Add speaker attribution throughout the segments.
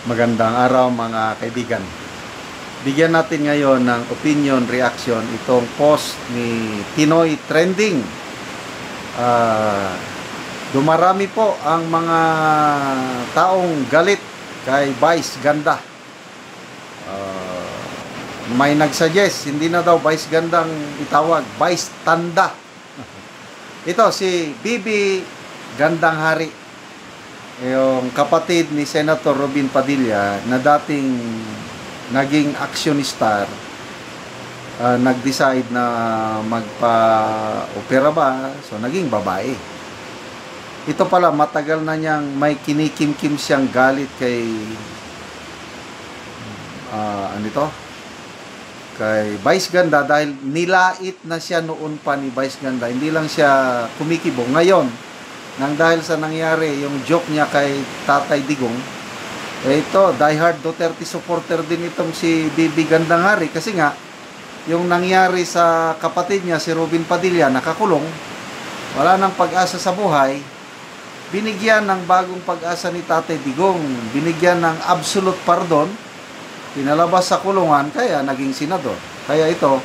Speaker 1: Magandang araw mga kaibigan. Bigyan natin ngayon ng opinion reaction itong post ni Pinoy Trending. Dumarami po ang mga taong galit kay Vice Ganda. May nagsuggest, hindi na daw Vice Gandang itawag, Vice Tanda. Ito si Bibi Gandang Hari, yung kapatid ni Senator Robin Padilla na dating naging action star, nag-decide na magpa-opera ba, so naging babae. Ito pala, matagal na niyang may kinikim-kim siyang galit kay kay Vice Ganda dahil nilait na siya noon pa ni Vice Ganda. Hindi lang siya kumikibo. Ngayon, nang dahil sa nangyari yung joke niya kay Tatay Digong, ito, diehard Duterte supporter din itong si Bibi Gandang Hari, kasi nga yung nangyari sa kapatid niya si Robin Padilla, nakakulong, wala nang pag-asa sa buhay, binigyan ng bagong pag-asa ni Tatay Digong, binigyan ng absolute pardon, pinalabas sa kulungan, kaya naging senador. Kaya ito,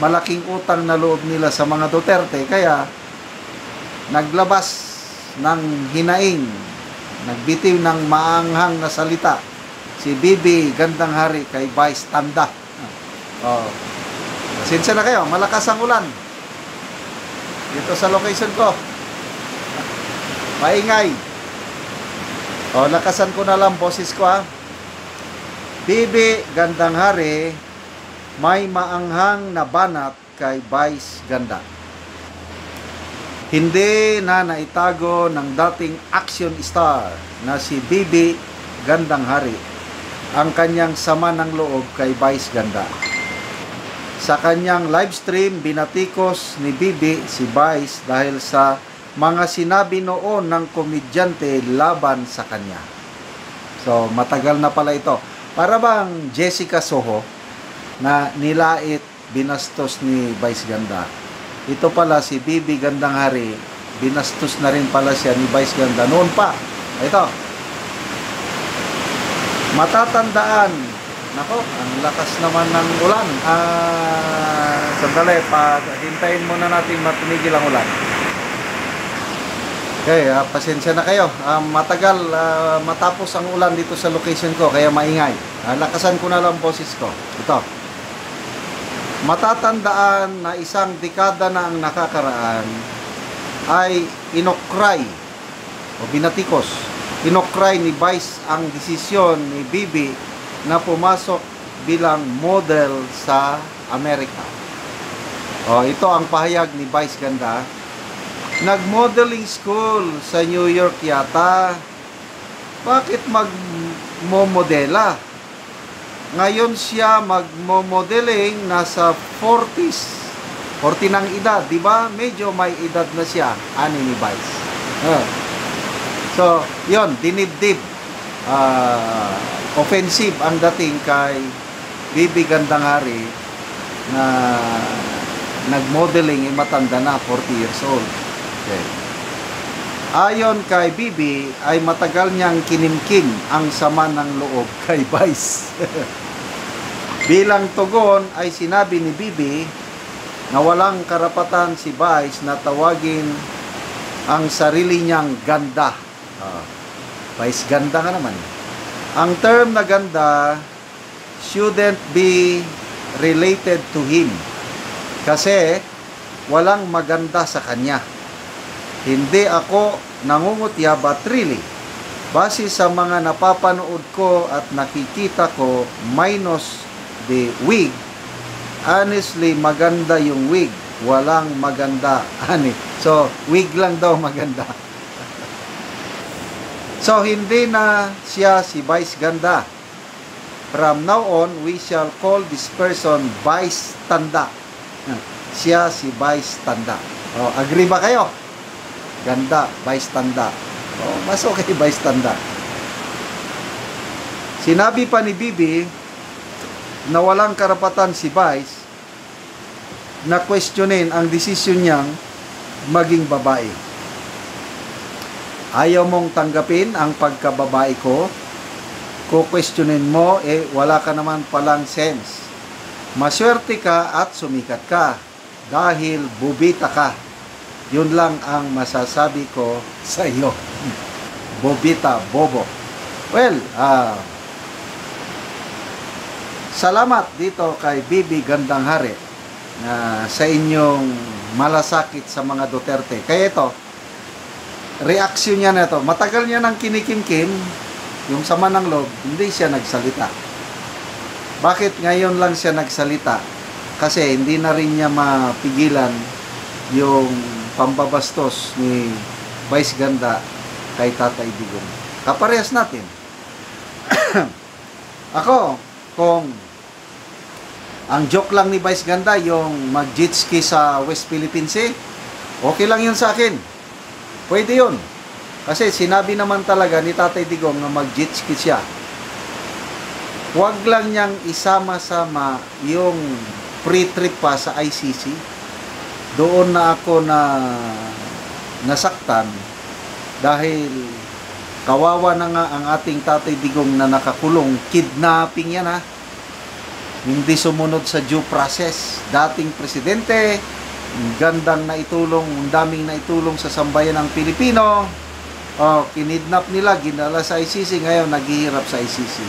Speaker 1: malaking utang na loob nila sa mga Duterte, kaya naglabas ng hinaing, nagbitiw ng maanghang na salita si Bibi Gandang Hari kay Vice Tanda. Pasensya na kayo, malakas ang ulan dito sa location ko, maingay. Lakasan ko na lang boses ko ha. Bibi Gandang Hari may maanghang na banat kay Vice Ganda. Hindi na naitago ng dating action star na si Bibi Gandang Hari ang kanyang sama ng loob kay Vice Ganda. Sa kanyang live stream, binatikos ni Bibi si Vice dahil sa mga sinabi noon ng komedyante laban sa kanya. So, matagal na pala ito. Para bang Jessica Soho na nilait, binastos ni Vice Ganda. Ito pala si Bibi Gandang Hari, binastos na rin pala siya ni Vice Ganda noon pa. Ito, matatandaan. Nako, ang lakas naman ng ulan. Sandali, hintayin muna natin matumigil ang ulan. Okay, pasensya na kayo. Matagal matapos ang ulan dito sa location ko, kaya maingay. Lakasan ko na lang boses ko. Ito. Matatandaan na isang dekada na ang nakakaraan ay inokray o binatikos, inokray ni Vice ang desisyon ni Bibi na pumasok bilang model sa Amerika. Ito ang pahayag ni Vice Ganda. Nag-modeling school sa New York yata. Bakit magmomodela? Ngayon siya magmo-modeling, nasa 40s. 40 ng edad, di ba? Medyo may edad na siya, ani ni Vice. So, yon, dinibdib. Offensive ang dating kay Bibi Gandang Hari na nag-modeling, matanda na, 40 years old. Okay. Ayon kay Bibi, ay matagal niyang kinimkim ang sama ng loob kay Vice. Bilang tugon ay sinabi ni Bibi na walang karapatan si Vice na tawagin ang sarili niyang ganda. Vice Ganda ka naman. Ang term na ganda shouldn't be related to him kasi walang maganda sa kanya. Hindi ako nangungutya, but really, base sa mga napapanood ko at nakikita ko, minus the wig, honestly, maganda yung wig. Walang maganda, ani. So, wig lang daw maganda. So, hindi na siya si Vice Ganda. From now on, we shall call this person Vice Tanda. Siya si Vice Tanda. Agree ba kayo? Ganda, Vice Tanda. Mas okay, Vice Tanda. Sinabi pa ni Bibi na walang karapatan si Vice na questionin ang desisyon niyang maging babae. Ayaw mong tanggapin ang pagkababae ko? Kukwestiyonin mo, wala ka naman palang sense. Maswerte ka at sumikat ka dahil bubita ka. Yun lang ang masasabi ko sa iyo. Bobita, bobo. Well, salamat dito kay Bibi Gandang Hari sa inyong malasakit sa mga Duterte. Kaya ito, reaksyon niya na ito. Matagal niya nang kinikimkim, yung sama ng loob, hindi siya nagsalita. Bakit ngayon lang siya nagsalita? Kasi hindi na rin niya mapigilan yung pambabastos ni Vice Ganda kay Tatay Digong. Kaparehas natin. Ako, kung ang joke lang ni Vice Ganda yung mag-jet ski sa West Philippine Sea, okay lang yun sa akin. Pwede yun. Kasi sinabi naman talaga ni Tatay Digong na mag-jet ski siya. Huwag lang niyang isama-sama yung free trip pa sa ICC. Doon na ako nasaktan dahil kawawa na nga ang ating Tatay Digong na nakakulong. Kidnapping yan ha. Hindi sumunod sa due process. Dating presidente, gandang naitulong, daming naitulong sa sambayan ng Pilipino. Kinidnap nila, ginala sa ICC, ngayon naghihirap sa ICC.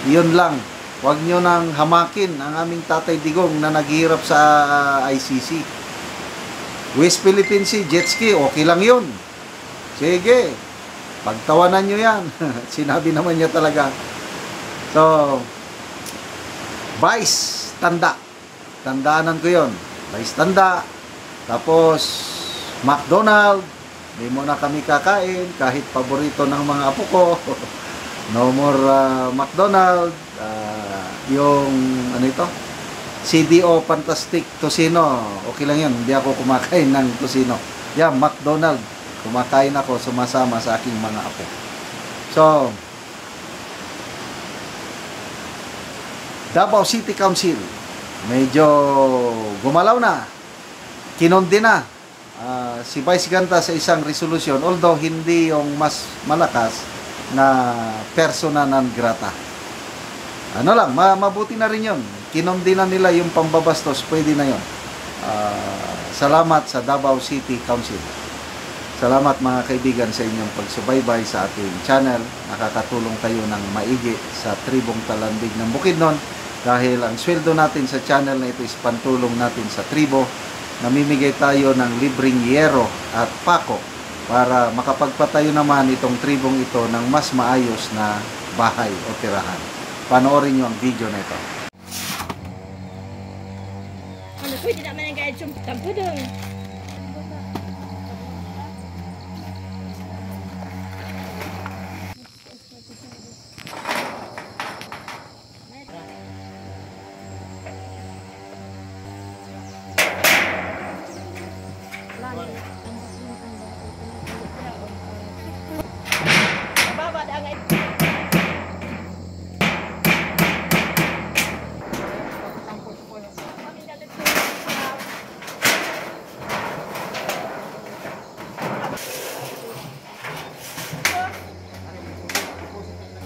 Speaker 1: Yun lang. Huwag nyo nang hamakin ang aming Tatay Digong na naghihirap sa ICC. West Philippine Sea, jet ski, okay lang yun. Sige, pagtawanan nyo yan. Sinabi naman niya talaga. So, Vice, tanda. Tandaanan ko yun. Vice, tanda. Tapos, McDonald, hindi mo na kami kakain, kahit paborito ng mga apo ko. No more McDonald. Yung, ano ito? CDO Fantastic Tocino. Okay lang yun. Hindi ako kumakain ng Tocino. Yeah, McDonald. Kumakain ako, sumasama sa aking mga apo. So, Davao City Council. Medyo gumalaw na. Kinondi na. Si Vice Ganda sa isang resolusyon, although hindi yung mas malakas na persona non grata. Ano lang, mabuti na rin yun. Kinondi na nila yung pambabastos, pwede na yun. Salamat sa Davao City Council. Salamat mga kaibigan sa inyong pagsubaybay sa ating channel. Nakakatulong kayo ng maigi sa tribong Talandig ng Bukidnon dahil ang sweldo natin sa channel na ito is pantulong natin sa tribo. Namimigay tayo ng libreng yero at pako para makapagpatayo naman itong tribong ito ng mas maayos na bahay o tirahan. Panoorin nyo ang video na ito.
Speaker 2: Ano pwede naman ang gaya yung tampo doon?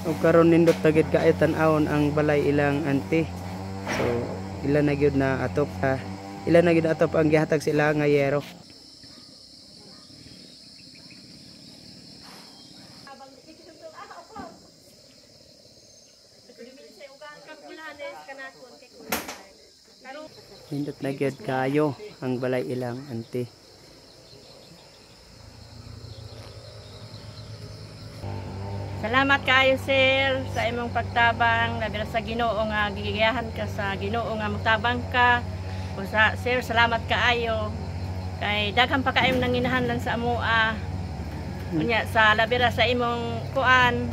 Speaker 3: O karon nindot tagid ka tan-awon ang balay ilang ante. So ila na gyud na atop ang gihatag sila nga yero. Nindot na gyud kayo ang balay ilang ante.
Speaker 2: Salamat kaayo sir sa imong pagtabang labi na sa Ginoo nga gigiyahan ka sa Ginoo nga mutabang ka. Sir, salamat kaayo kay daghan pa kaayo nang inahanlan sa amoa. Unya sa labi ra sa imong kuan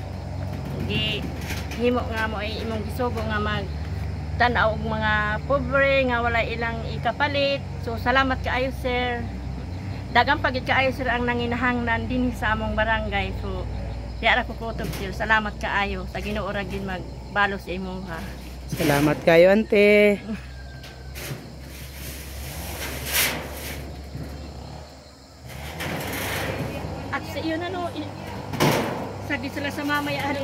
Speaker 2: himo nga mo ay imong gisugo nga mag tan-aw og mga pobre nga wala ilang ikapalit. So salamat kaayo sir. Daghang pagid kaayo sir ang nanginahanglan dinhi sa among barangay. So diya ra ko kutob sir. Salamat kaayo sa Ginoo ra gid magbalo sa imong ha.
Speaker 3: Salamat kayo ante.
Speaker 2: At sa iyo na no sagdi sila sa mamaya